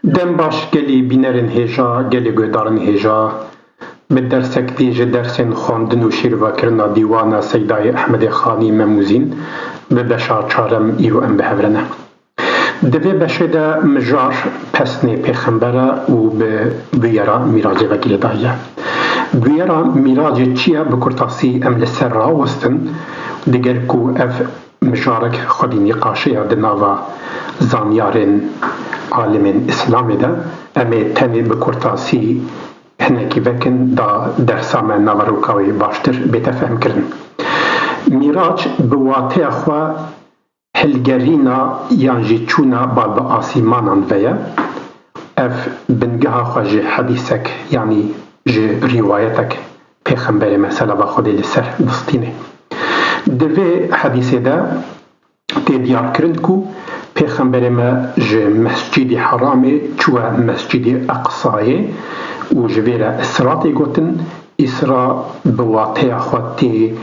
دەم باش gelî bînerin hêja, gelê guhdarin hêja, bi dersek dî ji dersên xwandin û şîrvekirina dîwana Seydayê Ehmedê Xanî Memûzîn bi beşa çarem îro em bihevrine. Di vê beşê de mijar pesnê pêxember e û bi bûyera mîracê vekî lê daye. Bûyera mîracê çi ye bi kurtasî em li ser rawestin, diger ku ev mijarek xwedî nîqaşeya di nava zanyarên alimên Îslamê de, em ê tenê bi kurtasî hinekî vekin da dersa me naverok wê baştir bête fehmkirin. Mîrac bi wateya xwe hilgerîna yan jî çûna bal bi asîmanan ve ye. Ev bingeha xwe ji hedîsek yanî ji rîwayetek pêxemberê me selava Xwedê li ser bistîne. Di vê hedîsê de tê diyarkirin ku pêxemberê me ji Mescidê Heramê çûye Mescidê Eqsayê û ji vê re Îsra tê gotin. Îsra bi wateya xwe tê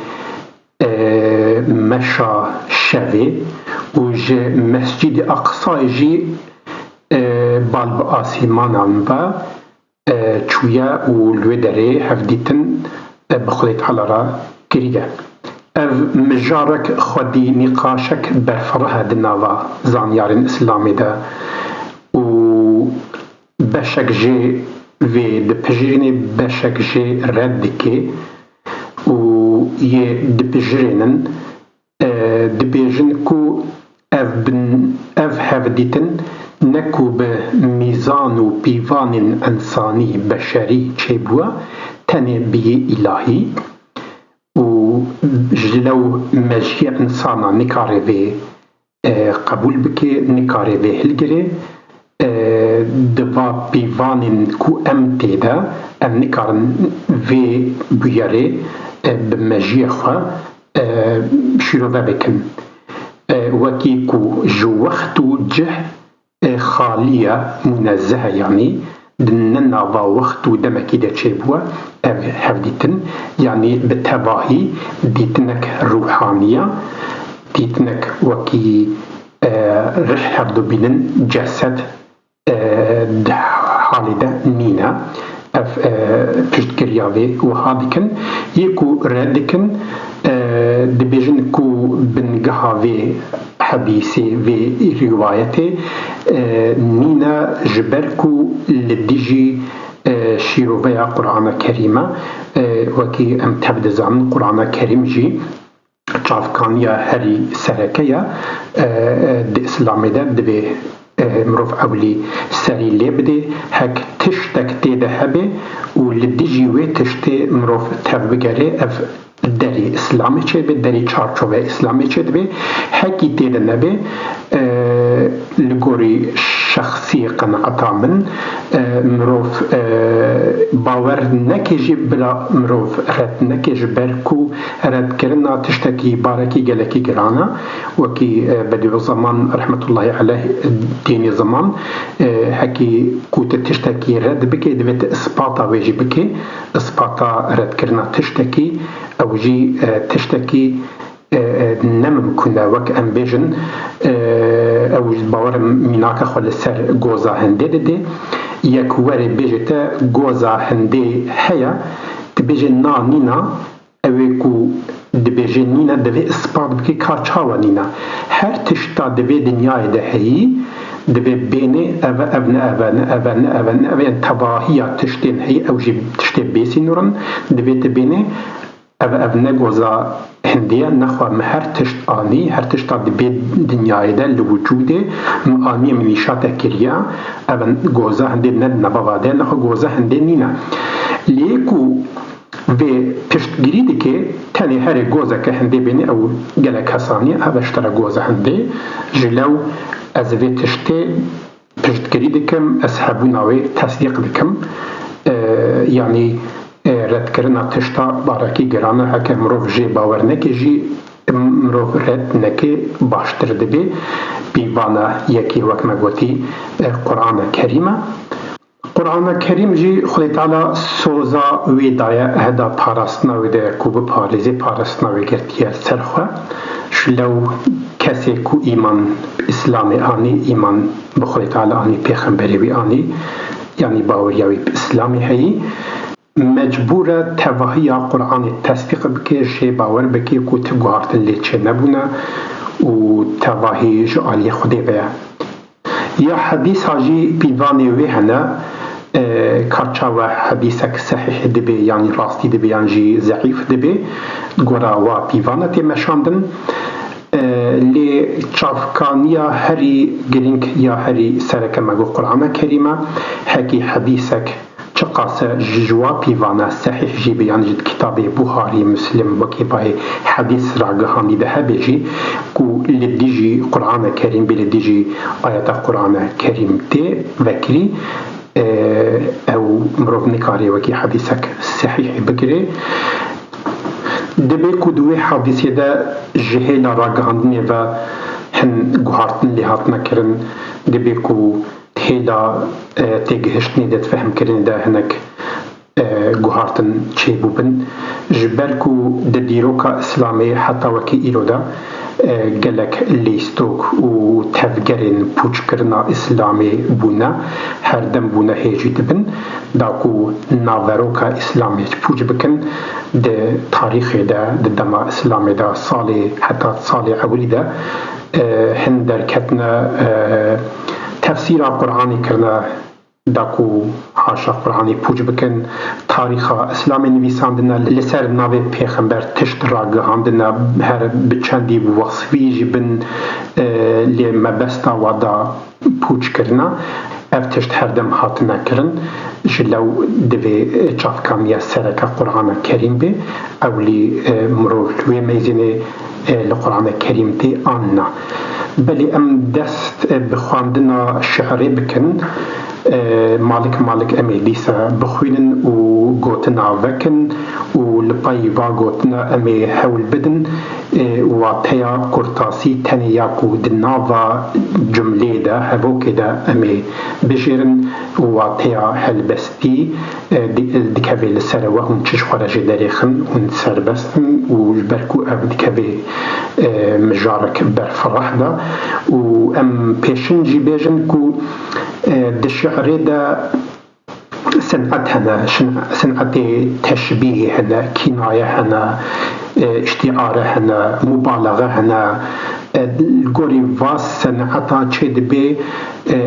meşa şevê û ji Mescidê Eqsayê jî bal bi asîmanan ve çûye û li wê derê hevdîtin bi Xwedê Teala re kiriye. Ev mijarek xwedî nîqaşek berfireh e di nava zanyarên Îslamê de û beşek jê vê dipijirînê beşek jê red dike û yê dipijirênin dibêjin ku ev hevdîtin ne ku bi mîzan û pîvanên ensanî beşerî çêbûye, tenê biyê îlahî û ji lew mejiyê insana nikare vê qebûl bike, nikare vê hilgire. Di va pîvanên ku em tê de em nikarin vê bûyerê bi mejiyê xwe şîrove bikin. Wekî ku ji wext û cih xalî ye, munezeh e yanî di nava wext û demekî de çêbûye, ev hevdîtin yanî bi tevahî dîtinek rûhaniya, dîtinek wekî rih hevdibînin cesed di halê de nîne. Ev piştkiriya vê wiha dikin. Yê ku red dikin dibêjin ku bingeha vê hedîsê vê rîwayetê nîne ji ber ku li dijî şîroveya Qur'ana Kerîme wekî em tev dizanin Qur'ana Kerîm jî çavkaniya herî sereke ye di Îslamê de divê mirov ewlî serî lê bide, hek tiştek tê de hebe û li dijî wê tiştê mirov tev bigere, ev derê Îslamê çêbe, derê çarçoveya Îslamê çê dibe, hekî tê de nebe li gorî şexsî qenaeta min mirov bawer neke jî bila mirov red neke ji ber ku redkirina tiştekî barekî gelekî giran e. Wekî Bediüzzaman rahmetullahi aleyh dînî zaman hekî ku tu tiştekî red bike divê tu ispata wê jî bike. Ispata redkirina tiştekî ew jî tiştekî nemimkûn e, wek em bêjin ew bawerim mînaka xwe li ser goza hindê dide. Yek werê bêje te goza hindê heye, tu bêje na nîna, ew ê ku dibêje nîne divê ispat bike ka çawa nîne. Her tişta divê dinyayê de heyî divê bêne ev ne ev yên tebahiya tiştên heyî, ew jî tiştê bêsînorin divê tu bêne ev ne goza hindiye nexwe me her tişt anî, her tişta dibê dinyayê de li wicûdê anî min nîşate kiriye, ev goza hindê ne nebava de nexwe goza hindê nîne. Lê ku vê piştgirî dike tenê herê gozeke hindê bêne ew gelek hesanî, ev eştere goza hindê ji lew ez vê tiştê piştgirî dikim, ez hebûna wê tesdîq dikim. Yanî redkirina tişta barekî giran e, heke mirov jê bawer neke jî mirov red neke baştir dibe. Pîvana yekî wek me gotî Qur'ana Kerîm e. Qur'ana Kerîm jî Xwedê Teala soza wê daye heda parastina wê de ku biparêze parastina wê girtiye ser xwe. Ji lew kesê ku îman إسلامي آني إيمان بخوي تعالى آني پیغمبري بي آني يعني باورياوي بإسلامي هي مجبورة تواهي قرآن التصديق بكي شي باور بكي كو تقوارتن ليتشي نبونا و تواهي جعالي خدي بيا يا حديث هاجي بيواني ويهنا كارتشاوة حديثك صحيح دبي يعني راستي دبي يعني جي ضعيف دبي قرا و بيوانا تمشاندن لی چافکانیا هری گرینگ یا هری سرکه مگو قرآن کریمه هکی حدیثک چقاسه جوا پیوانه صحیح جی بیان جد کتاب بخاری مسلم وکی بای حدیث راگهانی ده بیجی کو لدیجی قرآن کریم بلدیجی آیت قرآن کریم تی وکری او مروف نکاری وکی حدیثک صحیح بگری دبی کدوی حادثه ده جهل راگهاندنی و هن گوهارتن لحاظ نکرن دبی کو تهلا تگهشتنی دت فهم کرن ده هنک گوهارتن چه بوبن جبر کو د دیروکا اسلامی حتی وکی ایرو ده گلک لیستوک و تفگرین پوچ کرنا اسلامی بونه هر دم بونه هیجی دبن داکو ناوروکا اسلامی پوچ بکن ده تاریخ ده دما اسلامی ده سالی حتی سالی اولی ده هن درکتنا تفسیر قرآنی کرنا داکو حاشا قرآنی پوچ بکن تاریخ اسلامی نویساندنا لسر ناوی پیغمبر تشت راگهاندنا هر بچندی وصفی جبن لی مبستا ودا پوچ کرنا اف تشت هر دم هات نکرن جلو دوی چافکامی سرک قرآن کریم بی اولی مرور وی میزینه لقرآن کریم تی آننا بلی ام دست بخواندنا شعری بکن مالك امي ديسا بخوينن و غوتنا وكن و لباي با غوتنا امي حول بدن و تيا كورتاسي تنياكو دناوا جملة دا هبو كدا امي بجيرن و تيا هلبستي دكابي لسر وهم تشش خرج داريخن ون سربستن و بركو ام دكابي مجارك برفرح دا و ام بيشن جي بيجن كو الشعر ده صنعت هنا صنعت تشبيه هنا كناية هنا اشتعار هنا مبالغة هنا الجوري واس صنعتها تشد به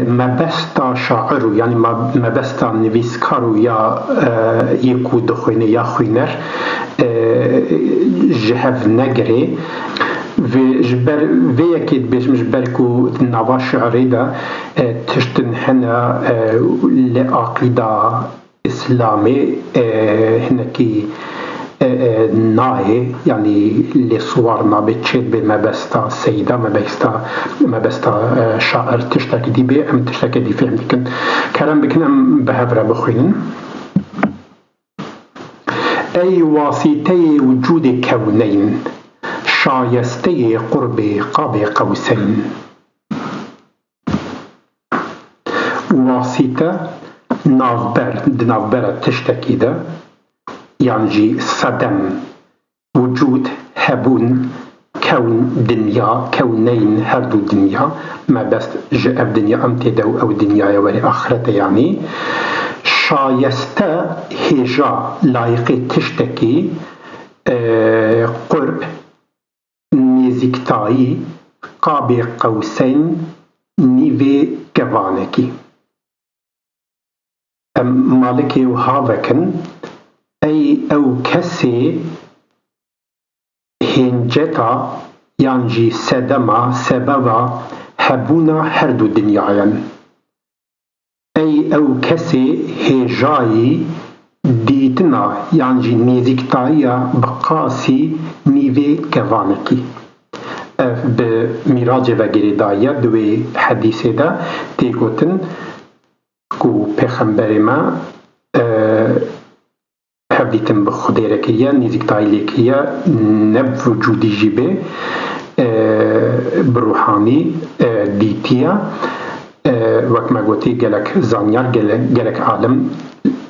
مبستا شاعر يعني مبستا نویسکارو یا یکو دخوینه یا خوینر جهف نگری و جبر ویکید بیشم جبر کو نوا شعری دا تشتن هنا لعقیده اسلامی هنکی ناهي يعني لصورنا بتشد بمبستا سيدة مبستا شاعر تشتكي دي بي ام تشتكي دي فهم لكن كلام بكن ام بهفرة بخوين أي واسطة وجود كونين شايستي قرب قاب قوسين واسطة نافبر تشتكي ده يعني صدم وجود هبون كون دنيا كونين هردو دنيا ما بس جاء دنيا امتدو او دنيا ولي آخرته يعني شايسته هجا لايقي تشتكي قرب نزيكتاي قاب قوسين نيفي كوانكي مالكي وهاوكن أي أو كسي هنجتا يانجي سدما سببا هبونا هردو دنيايا أي أو كسي هجاي ديتنا يانجي نيزيكتايا بقاسي نيفي كوانكي بميراج وغيردايا دوي حديثة دا تيغوتن كو پیغمبر ما حبيتم بخديركية نزيكتايليكية نب وجودي جيبه بروحاني ديتيا وەک ما گوتی gelek زانیار gelek عالم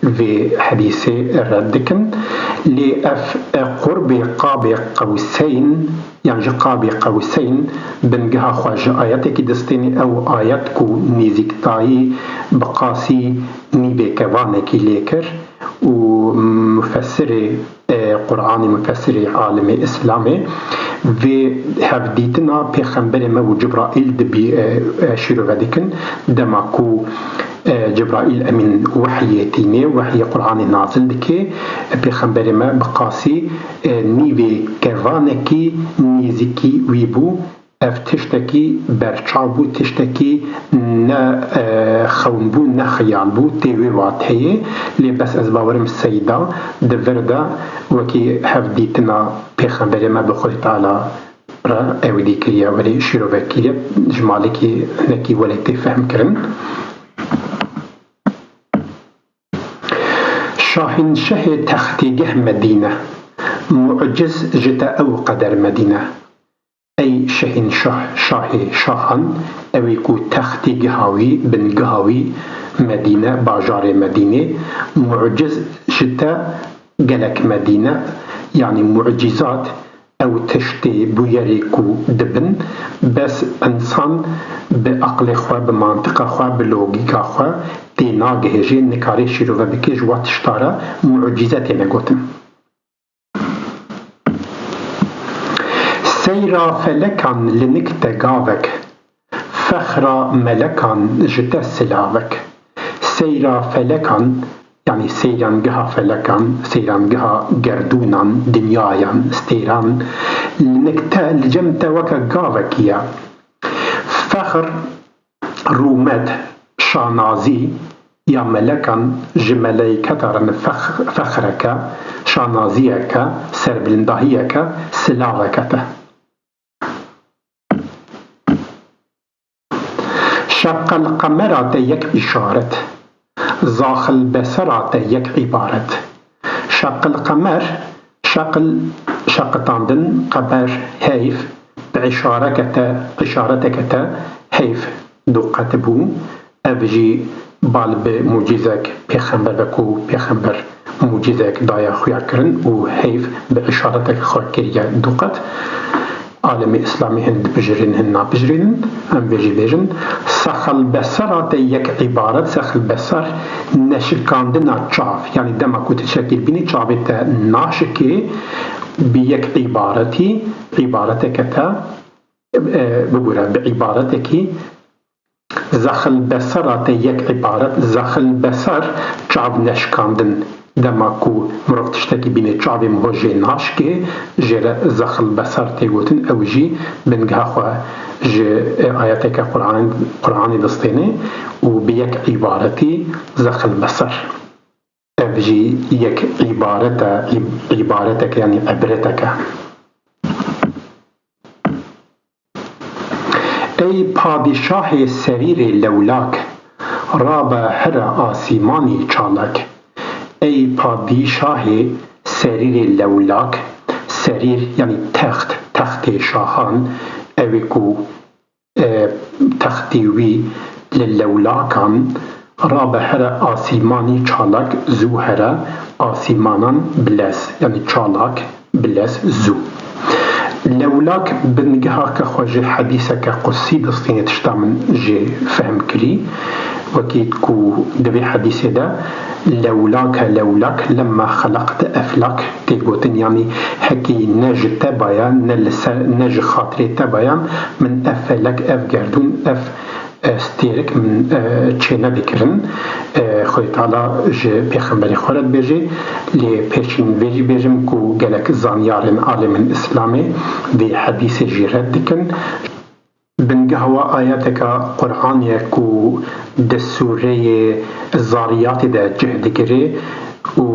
vê hedîsê red dikin lê ev qurbê qabê qewseyn yan ji qabê qewseyn bingeha xwe ji ayetekî distêne ew ayet ku nêzîktayî bi qasî nîvê kevanekî lê kir û mufessirê Qur'anê mufessirê alimê İslamê vê hevdîtina pêxemberê me û Cibraîl şîrove dikin dema ku Cibraîl emîn wehyê tîne wehyê Qur'anê nazil dike pêxemberê me bi qasî nîvê kevanekî nêzîkî wî bû ev tiştekî berçav bû tiştekî ne xewn bû ne xiyal bû tê wê wateyê lê bes ez bawerim seyda di vir de wekî hevdîtina pêxemberê me bi Xwedê Teala re ewîdî kiriye welê şîrove kiriye ji malekî hinekî welê tê fehm kirin. Şahînşehê textîgeh Medîne muciz ji te ew qeder Medîne ey şehînşah şahê şahan evî ku textîgeha wî bingeha wî Medîne bajarê Medînê muciz ji te gelek Medîne yanî mucîzat ew tiştê bûyerê ku dibin bes insan bi aqlê xwe bi mantiqa xwe bi logîka xwe tê nagihêje nikarê şîrove bike ji wa tişta re mucîze têne gotin. Seyra felekan li nikte gavek fexra melekan ji te silavek. Seyra felekan yani seyrangeha felekan seyrangeha gerdûnan dinyayan stêran li nikte li cem te weke gavekiye. Fexr rûmet şanazî ya melekan ji melêketa re fexreke şanaziyeke serbilindahiyeke silaveke te. Şaqqal qamera te yek işaret zaxil besera te yek ibaret. Şaqqal qamer şaqitandin qamer heyf bi işareteke te heyf duqet bû ev jî bal bi mucîzek pêxember ve ku pêxember mucîzek daya xuya kirin û heyf bi işaretek xwe kiriye duqet. Alemê İslamî hin dibijêrin hin nabijêrin em vê jî bêjin sexil besera te yek ibaret sexil beser neşikandina çav yanî dema ku tu şekil bînî çavê te naşikê bi yek ibareteke te bibûre bi ibaretekî zexil besera te yek ibaret zexil beser çav neşikandin dema ku mirov tiştekî bîne çavê min jê naşikê jê re zexil beser tê gotin ew jî bingeha xwe ji ayeteke Qur'anê distêne û bi yek ibaretî zexil beser ev jî yek ibareteke yanî ebreteke. Ey padişahê serîrê lewlak rabe here asîmanî çalak. Ey padişahê serîrê lewlak serîr yanî textê şahan evê ku textê wî li lewlakan rabe here asîmanî çalak zû here asîmanan bilez yanî çalak bilez zû. Lewlak bingehake xwe ji hedîseke qudsî distêne tişta min jê fehm kirî wekî ku di vê hedîsê de lewlake lewlak lemma xelaqte eflak tê gotin yanî hekî ne ji te baya ne ji xatirê te baya min ev felek ev gerdûn ev stêrik min çêne bikirin. Xwedê Teala ji pêxemberê xwe re dibêje lê pêşîn vê jî bêjim ku gelek zanyarên alemên İslamê vê hedîsê jî red dikin. Bingeha we ayeteka Qur'anê ku di sûreyê Zariyatê de cih dikire û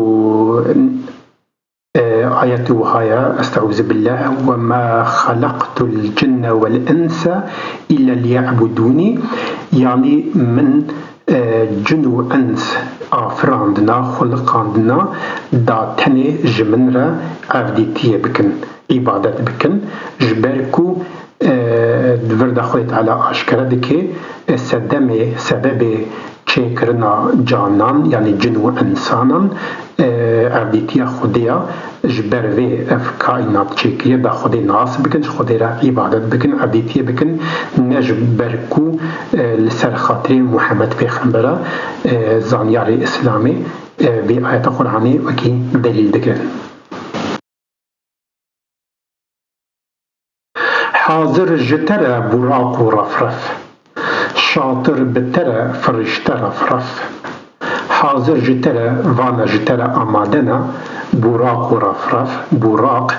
ayetê wihaya estaizu billah ve ma xelaqtul cinne vel insa illa liya'budûnî yanî min cin û ins afirandina xwiliqandina da tenê ji min re evdîtiyê bikin ibadet bikin ji ber ku di vir بردا خودت على آشکره دکه سبب چیکرنا جانان یعنی جن و انسانان اردیتیا خودیا جبر وی اف کائنات چیکریه دا خودی ناس بکن خودی را عبادت بکن اردیتیا بکن نجبر کو لسر خاطر محمد پیغمبره زانیار اسلامی بی آیت قرآنی وکی دلیل دکن. حاضر جتره براق و رفرف شاطر بتره فرشته رفرف حاضر جتره وانا جتره آمادنا براق و رفرف براق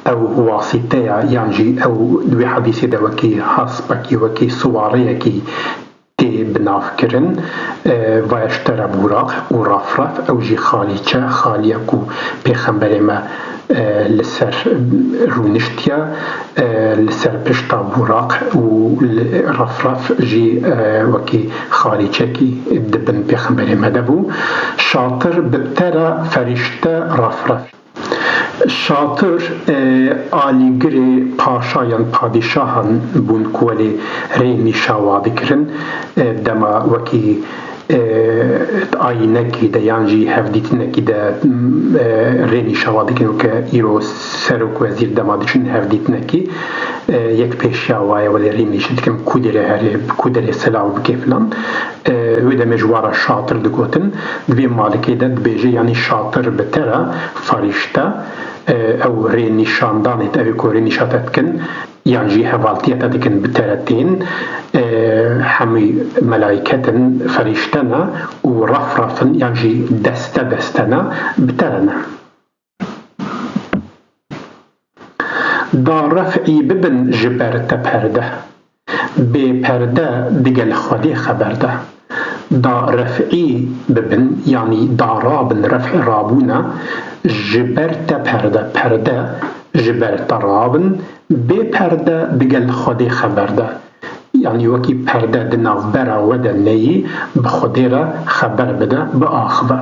او واسطه یعنی او دوی حدیثی ده وکی حسبکی وکی سواره کی تی بناف کرن و اشتره براق و رفرف او جی خالیچه خالیکو پیغمبر ما لسر رونشتیا لسر پشتا براق و رفرف جی وکی خالیچه کی دبن پیغمبر ما دبو شاطر بتره فرشته رفرف شاطر آلیگری پاشایان پادشاهان بون کولی رینی شاواده کرن دما وکی آینکی ده یانجی هفدیتنکی ده رینی شاواده کرن که ایرو سروک وزیر دمادشن هفدیتنکی یک پیشیاوای ولی رینی شد کم کودره سلاو بکفلان و ده مجوارا شاطر دکوتن دوی مالکی ده بیجه یعنی شاطر بتره فرشته او رینی شاندانت او که رینی شاتت کن یعنی حوالتیت دکن بترتین همی ملائکتن فرشتنا و رفرفن یعنی دستنا بترنا دا رفعی ببن جبرت پرده به پرده دگل خودی خبرده دا رفعی ببن یعنی دارابن رفع رابونا جبرت پرده جبرت رابن به پرده دگل خودی خبرده یعنی وکی پرده دناف برا وده نی بخودی را خبر بده به آخوه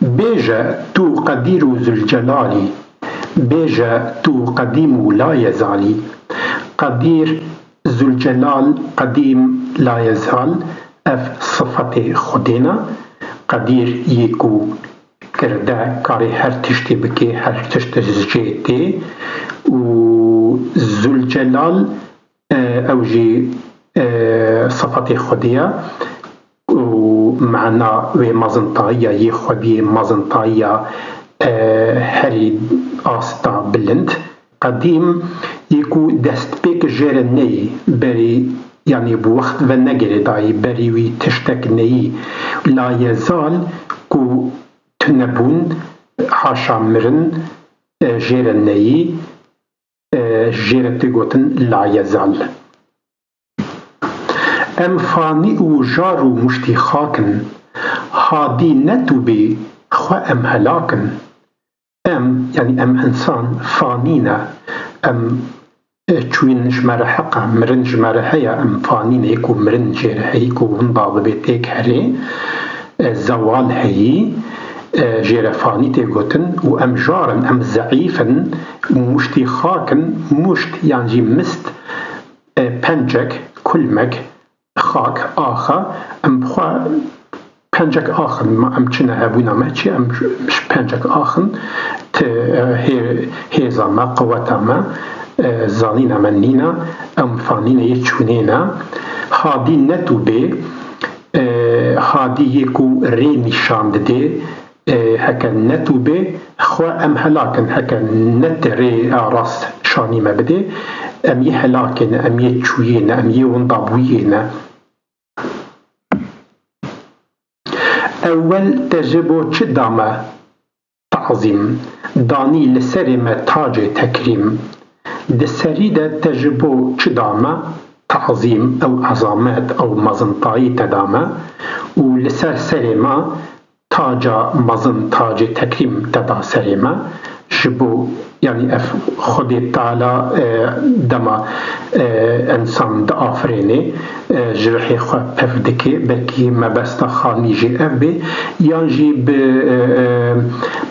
بیجه تو قدیر و ذوالجلالی بیجه تو قدیم و لا یزالی قدیر ذوالجلال قدیم لا یزال اف صفت خودینا قدیر یکو کرده کاری هر تشتی بکی هر تشت جیتی و ذوالجلال اوجی صفت خودیا معنا و مزنطايا يخدي مزنطايا هري آستا بلند قديم يكو دست بيك جيرني بري يعني بوقت و نگري داي بري وي تشتك ني لا يزال كو تنبون حاشا مرن جيرني جيرتي گوتن لا يزال ام فانی و جار و مشتی خاکن هادی نتو بی خو ام هلاکن ام یعنی ام انسان فانینا ام چوین جمره حقا مرن جمره هیا ام فانینا یکو مرن جره هیکو ونداض بیت ایک هره زوال هی جره فانی تیگوتن و ام جارن ام ضعیفن مشتی خاکن مشت یعنی مست پنجک کلمک خاک آخه ام بخوا پنجک آخن ما ام چنه هبونا ما چی ام پنجک آخن هیزا ما قوتا ما زانینا من نینا ام فانینا یچونینا هادی نتو بی هادی یکو ری نشاند دی هکا نتو بی خوا ام هلاکن هکا نت ری راست شانی ما بده ام يهلاكن ام يتشوين ام يونضابوين اول تجربو چه دامه تعظيم داني لسرمه تاج تكريم دسري ده تجربو چه دامه تعظيم او عظامات او مزنطاي تدامه و لسر سرمه تاج مزن تاج تكريم تدا سرمه جبو يعني اف خدي تعالى دما انسان دا آفريني جرحي خو اف دكي بكي ما بستا خاني جي اف بي يانجي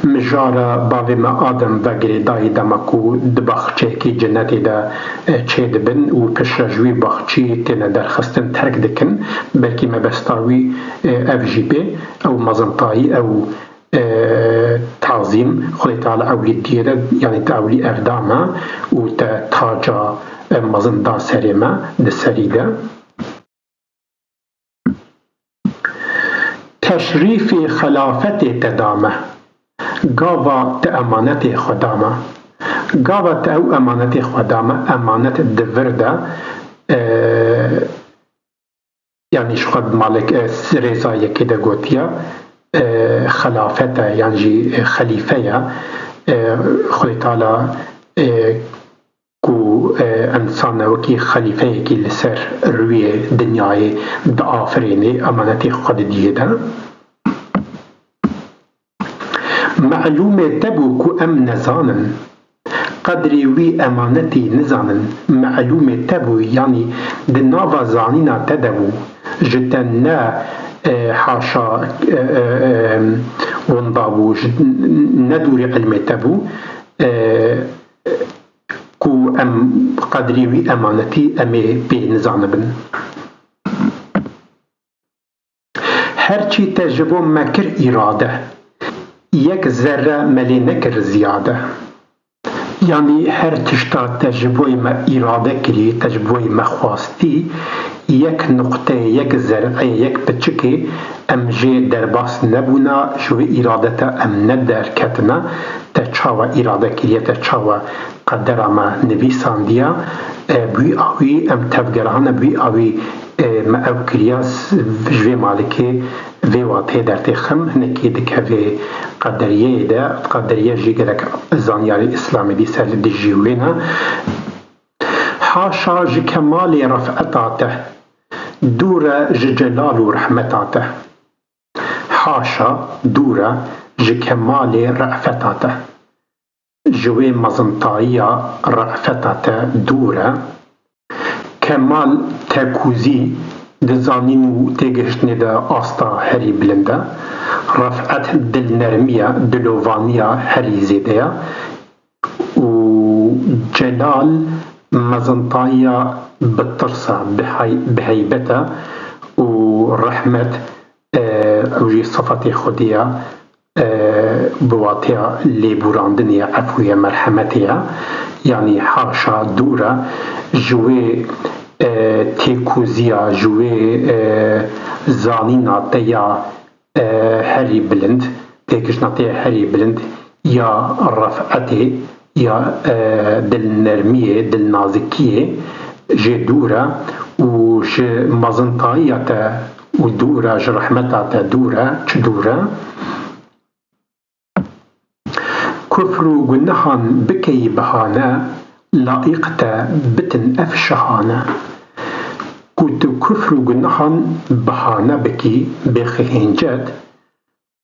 مجارة باوي ما آدم بگري داي دمكو دبخچه كي جنتي دا چه دبن و پشرجوي بخچي تينا درخستن ترك دكن بلكي ما بستاوي اف جي بي او مزنطاي او تعظيم خدي تعالى أولي ديرة يعني تأولي أرداما وتتاجا مزندا سريما دسريدة تشريف خلافة تدامة قاوة تأمانة خدامة قاوة تأو أمانة خدامة أمانة الدفردة يعني شخد مالك رزايا كده قوتيا خلافته يعني خليفة خدي تعالى كو انسان وكي خليفة كي لسر روي دنياي دا آفريني امانتي خد ديدا معلومة تبو كو ام نزانن قدري وي امانتي نزانن معلومة تبو يعني دنافا زانينا تدبو جتنا حاشا ونضاوج ندوري علمي تبو كو ام قدري وي امانتي امي بي نزانبن هرچي تجربو مكر إرادة يك ذرة ملي نكر زيادة يعني هر تشتا تجربوي ما إرادة كري تجربوي ما خواستي يك نقطة يك زرعة يك بتشكي ام جي درباس نبونا شوي إرادة ام ندر كتنا تشاوى إرادة كريا تشاوى قدر ما نبيسان ديا بوي اوي ام تفقرهانا بوي اوي ما او كرياس جوي مالكي في واطي درتي خم هنكي دكافي قدرية دا قدرية جيجرك زانياري الإسلامي دي سال دي جيوينا حاشا جكمال رفعتاته دورة جلال ورحمتاته حاشا دورة جكمال رأفتاته جوي مزنطايا رأفتاته دورة كمال تاكوزي دزانين و تيجشتني دا آستا هري بلندا رفعت دل نرمية دلوفانية هري زيدية و جلال مزنطايا بالترسة بهيبته ورحمة أوجي صفتي خدية بواتيا لبوراندنيا عفوية مرحمتيا يعني حاشا دورة جوي تيكوزيا جوي زانينا تيا هري بلند تيكشنا تيا هري بلند يا رفعتي يا دل نرمية دل نازكية جي دورة وش مزنطاية ودورة ج رحمتها دورة چدورة كفر وجنحان بكي بهانا لائقتا بتن أفشهانا كنت كفر وجنحان بهانا بكي بخينجات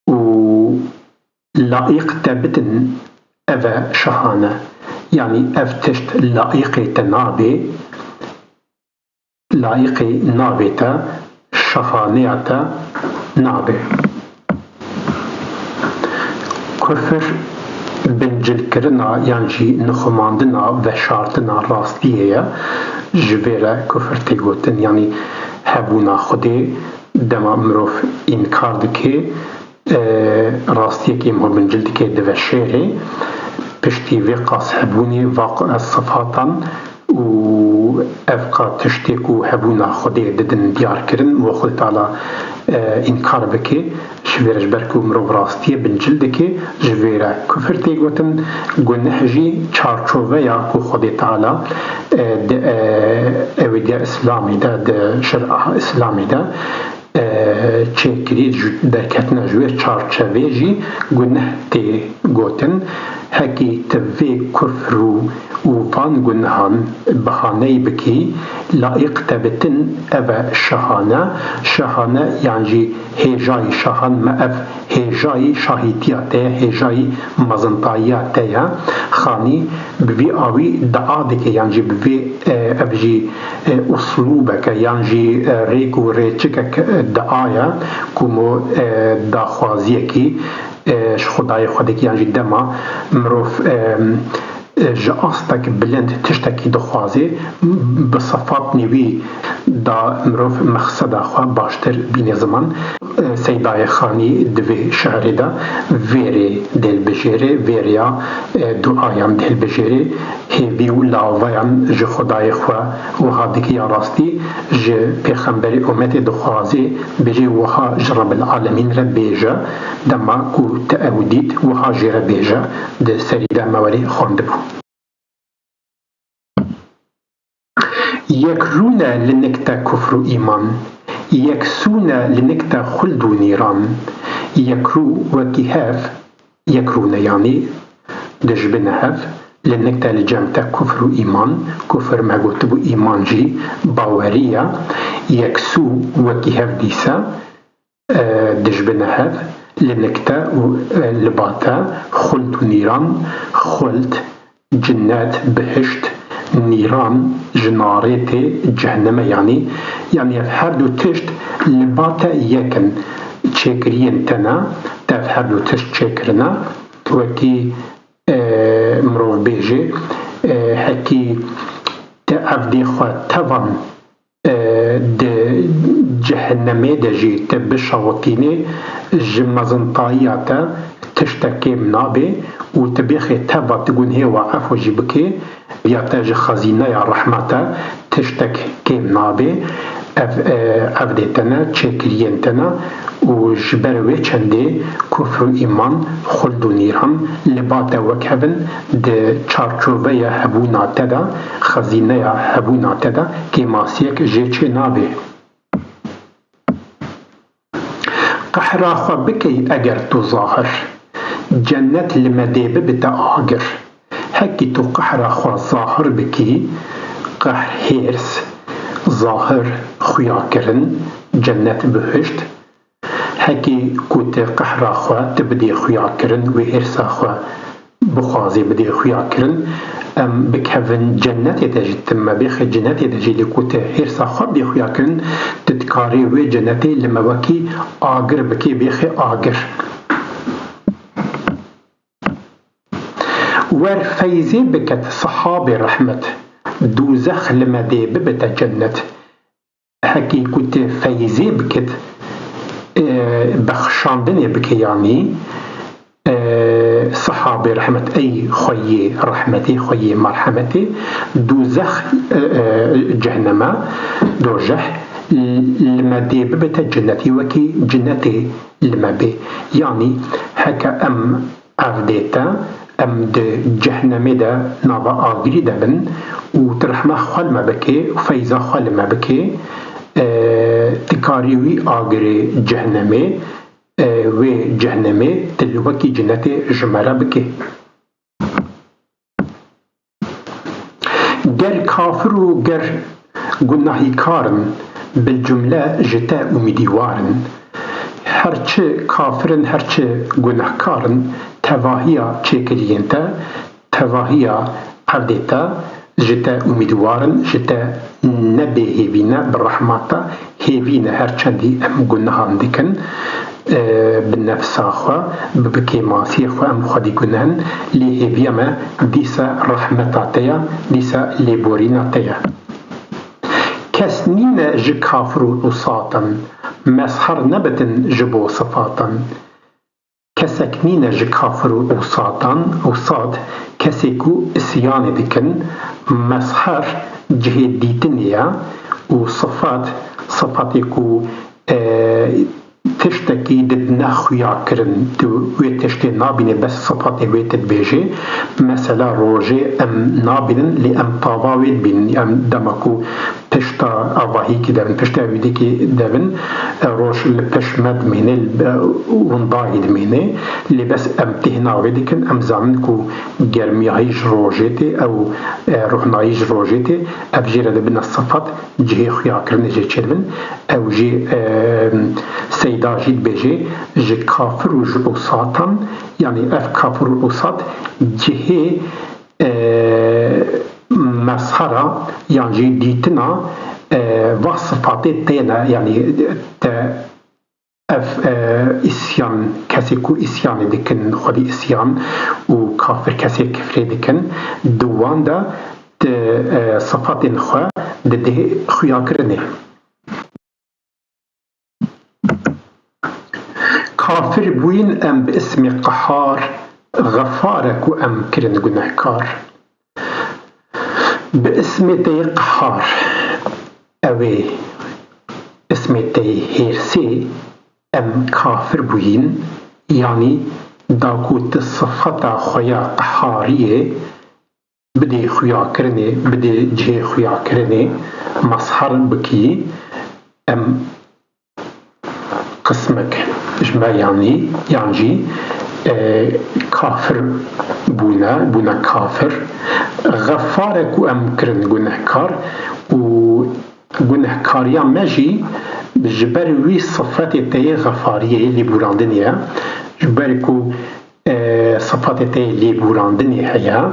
و لائقتا بتن أفا شهانا يعني أفتشت لائقي تنابي لائقي نابتا شهانيتا نابي كفر بنجل كرنا يعني نخماندنا وشارتنا راستية جبيرا كفر تيغوتن يعني هبونا خدي دما مروف إنكار دكي راستية كي مهو بنجل دكي دوشيري بشتي وقاس هبوني واقع الصفاتا و أفقا تشتيكو هبونا خدي ددن ديار كرن وخلت على إنكار بكي جويرش بركو مرو راستية بنجلدكي جويرا كفر تيغوتن گنحجي چارچوويا كو خدي تعالى اويديا اسلامي دا شرع اسلامي دا چه درکتنا جویر چارچوه جی گناه تی گوتن هکی توی کفر و وان گناهان بخانه بکی لائق تبتن أبا شهانة يعني هجاي شهان ما أف هجاي شاهيتياته هجاي مزنطاياته خاني بفي آوي دعادك يعني بفي أبجي أسلوبك يعني ريكو ريتشكك دعايا كمو داخوازيكي خدای خودك يعني دما مروف جاستك بلند تشتكي دخوازي بصفات نوي دا مروف مقصد خوا باشتر بين زمان سيداي خاني دوي شعر دا فيري دل بجيري فيريا دعايان دل بجيري هيبيو لاويان جو خدای خوا وهادك يا راستي جو پیغمبر امت دخوازي بجي وها جرب العالمين ربيجا دما كو تأوديت وها جي ربيجا ده سريدا موالي خوندبو يكرون لنكتا كفر إيمان يكسون لنكتا خلد نيران يكرو وكهاف يكرون يعني دجبن هاف لنكتا لجامتا كفر إيمان كفر ما قلتبو إيمان جي باورية يكسو وكهاف ديسا دجبن هاف لنكتا لباتا خلد نيران خلد جنات بهشت نيران جناريتي جهنم يعني هر دو تشت لباتا يكن تشكرين تنا تاف هر دو تشت تشكرنا وكي مروف بيجي حكي تأفدي خوا تفن د جهنمي دجي تبشاوتيني جمزنطاياتا تشتكي منابي وتبيخي تبا تقول هي وعفو جيبكي ياتاج خزينة يا رحمتا تشتكي منابي أفدتنا تشكرينتنا وجبروي چندي كفر إيمان خلد نيران لباتا وكهبن د چارچوبيا هبونا تدا خزينة هبونا تدا كماسيك جيچه نابي قحرا خوا بكي اگر تو ظاهر جنت لمديبه بتا آگر هكي تو قحرا خوا ظاهر بكي قحر هيرس ظاهر خياكرن جنت بهشت هكي كوت قحرا خوا تبدي خياكرن وهرسا خوا بخازي بدي خياكرن ام بكهفن جنت يتجي تم بيخ جنت يتجي لكوت هرسا خوا بدي خياكرن تتكاري و جنتي لما وكي آگر بكي بيخ آگر ور فيزي بكت صحاب رحمت دوزخ لما دي ببتا جنت هكي كنت فيزي بكت بخشاندن بكي يعني صحابي رحمة أي خوي رحمتي خوي مرحمتي دوزخ جهنم دوجح لما دي ببتا جنتي وكي جنتي لما بي يعني هكا أم أفديتا ام د جهنم دا نابا آگری دبن و ترحمه خال ما بكي و فيزا خال ما بكي تكاريوي آگری جهنمي و جهنمي تلوكي جنتي جمرة بكي گر كافر و گر گناهی کارن بالجملة جتا امیدوارن هرچه کافرن هرچه گناهکارن تواهيا چكرينتا تواهيا عبدتا جتا امیدوارن جتا نبي هيفينا بالرحمة هيفينا هرچندي ام گناهان دكن بالنفس اخوا ببكي ماسي اخوا ام خدي گناهن لي هيفيما ديسا رحمتاتيا ديسا ليبوريناتيا كسنين جكافرو أصاتا مسحر نبتن جبو صفاتا كسكنين جكافرو أصات كسيكو اسيان دكن مسحر جهد ديتنيا وصفات صفاتيكو تشتكي ددنا خويا كرن وتشتي نابين بس صفاتي ويتت بيجي مثلا روجي ام نابين لام طاواويت بين ام دمكو تشتا آواهی که دبن پشت اویده که دبن روش لپش مد مینه وندایی دمینه لبس ام تهناوی دکن ام زمن کو گرمی هایش روژیتی او روحنایش روژیتی ابجیره دبن الصفات جه خیا کرنه جه چربن او جه سیدا جید بجه جه کافر و جه اوساطن یعنی اف کافر و اوساط جه مسخرة يعني ديتنا وصفات تينا يعني إسيان كاسيكو إسيان دكن خلي إسيان وكافر كاسي كفر دكن دوان دا صفات خوا ده خيا كرنه كافر بوين أم باسم قحار غفارك وأم كرن جنحكار باسم تي قحار اوي اسم تي هيرسي ام كافر بوين يعني داكوت الصفة خويا قحارية بدي خويا كرني بدي جي خويا كرني مصحر بكي ام قسمك جمع يعني كافر بونا كافر غفارك وام كرن جنحكار و جنحكاريا ماجي جبر وي صفات تاعي غفاريه اللي بوراندنيا جبركو صفات تاعي اللي بوراندنيا هي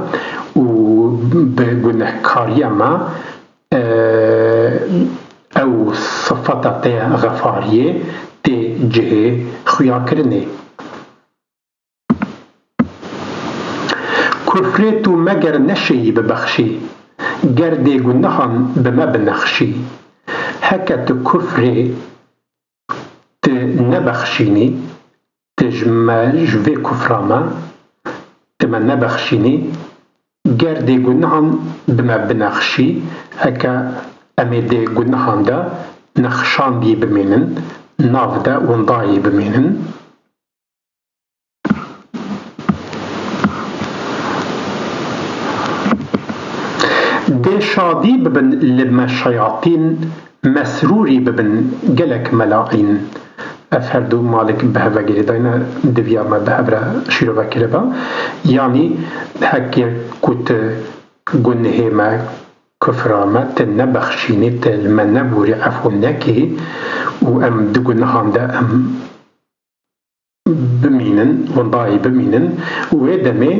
و بجنحكاريا ما او صفات تاعي غفاريه تي جه خويا كرني كفرت مگر نشي ببخشي گردي گناهان بما بنخشي هكت كفري تنبخشيني تجمع جوي كفراما تما نبخشيني گردي گناهان بما بنخشي هكا اميدي گناهان دا نخشان بي بمينن ناف دا ونداي بمينن دي شادي ببن لما الشياطين مسروري ببن جلك ملاعين أفهردو مالك بهذا جريدانا دفيا ما بهذا شيرو بكربا يعني هكي كنت جنه ما كفرامة تنبخشيني تلمنبوري عفو نكي وأم دقنهان دا أم بمينن ونداي بمينن ويدمي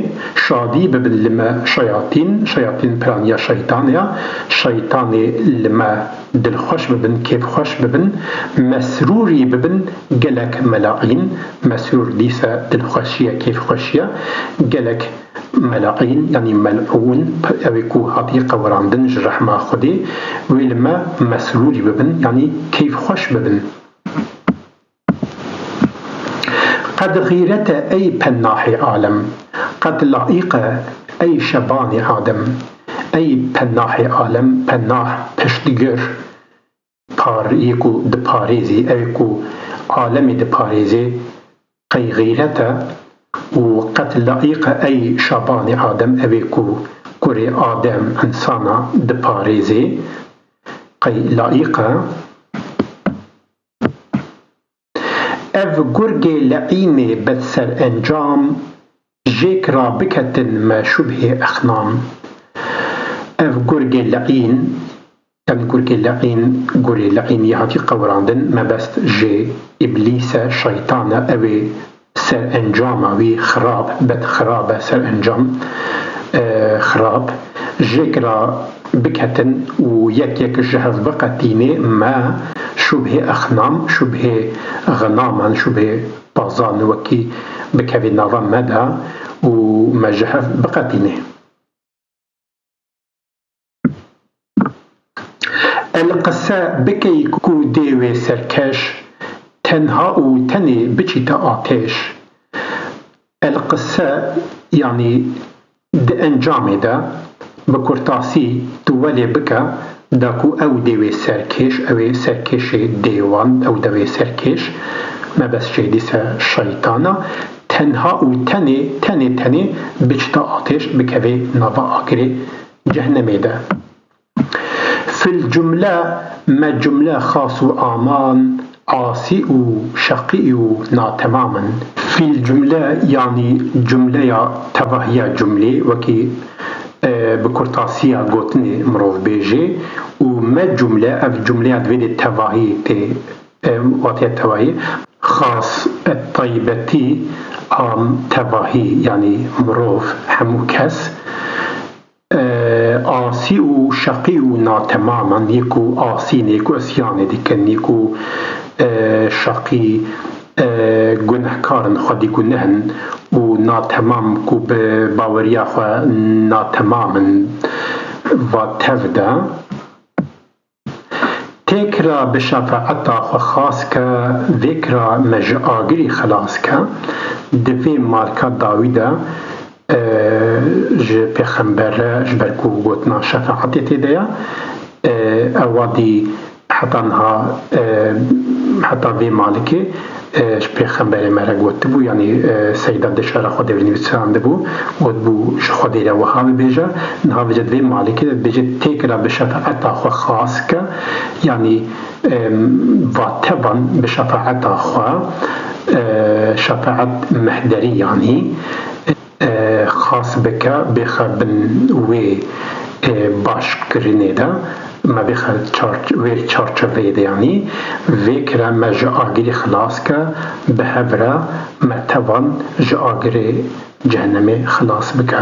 شادي ببن لما شياطين برانيا شيطاني لما دل خوش ببن كيف خوش ببن مسروري ببن جلك ملاعين مسرور ديسا دل خوشية كيف خوشية جلك ملاعين يعني ملعون اويكو هاتي قوراندن جرح ما خدي ويلما مسروري ببن يعني كيف خوش ببن قد غيرت أي پناح عالم قد لائق أي شبان آدم أي پناح عالم پناح پشتگر پار يكو دپاريزي أيكو عالم دپاريزي قي غيرت وقد لائق أي شبان آدم أيكو كوري آدم إنسانا دپاريزي قي لائق اف گرگ لعینه بدسر انجام جیک را بکتن ما شبه اخنام اف گرگ لعین ام گرگ لعین یهاتی قوراندن ما بست جی ابلیس شیطان اوی سر انجام اوی خراب بد خراب سر انجام خراب جیک را بکتن و یک جهاز بقتینه ما شبه أخنام شبه غناما شبه بازان وكي بكافي نظام مدى ومجحف بقاتينه القصة بكي كو ديوي سركش تنها و تني بچيتا آتش القصة يعني ده انجام ده بكرتاسي تولي بكا داكو او ديوي سركش او سركش ديوان او دوي سركش ما بس شي ديسا شيطانا تنها و تني بجتا آتش بكوي نبا آكري جهنمي ده في الجملة ما جملة خاص آمان عاصي وشقي ناتماما. في الجملة يعني جملة تباهية جملة وكي بكرتاسية قوتني مروف بيجي وما جملة أف جملة دويد التباهي واتي التباهي خاص الطيبتي تباهي يعني مروف همو كس آسي وشقي ناتماما يكو آسي نيكو أسياني ديكن يكو شقي گنهکارن خودی گنهن و ناتمام کو به باوریا خو ناتمامن و تفده تکرا به شفاعت خو خاص که ذکر مجاگری خلاص که دوی مالکا داویده ج پیغمبر جبرکو گوتنا شفاعتی تیده اوادی حتی وی مالکی پیغمبر مرا گوت بو یعنی سیدا دشار خود نویسنده بو گوت بو خودی را وها بیجه نه وجد وی مالکی بیجه تکرا به شفاعت خو خاص که یعنی واتبان به شفاعت خو شفاعت محدری یعنی خاص بك بخبن وي باش كرينيدا ما بخل وير چارچوبه يعني ويكرا ما جاگري خلاص كا بهبرا مرتبان جاگري جهنم خلاص بك.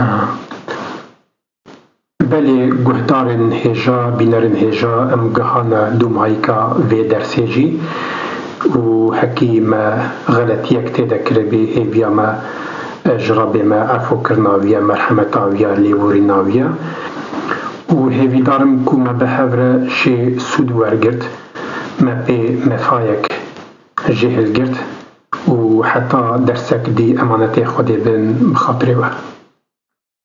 بله گهدارن هجا بینرن هجا ام گهانا دومایکا وی درسیجی و حكي ما غلط يك تذكر به هيبيا ما جرب ما عفو كرناويا مرحمة ويا ليوريناويا و هيفي دارم كو ما بهفر شي سود ورگرت ما بي مفايك جهل گرت و حتى درسك دي امانتي خودي بن بخاطري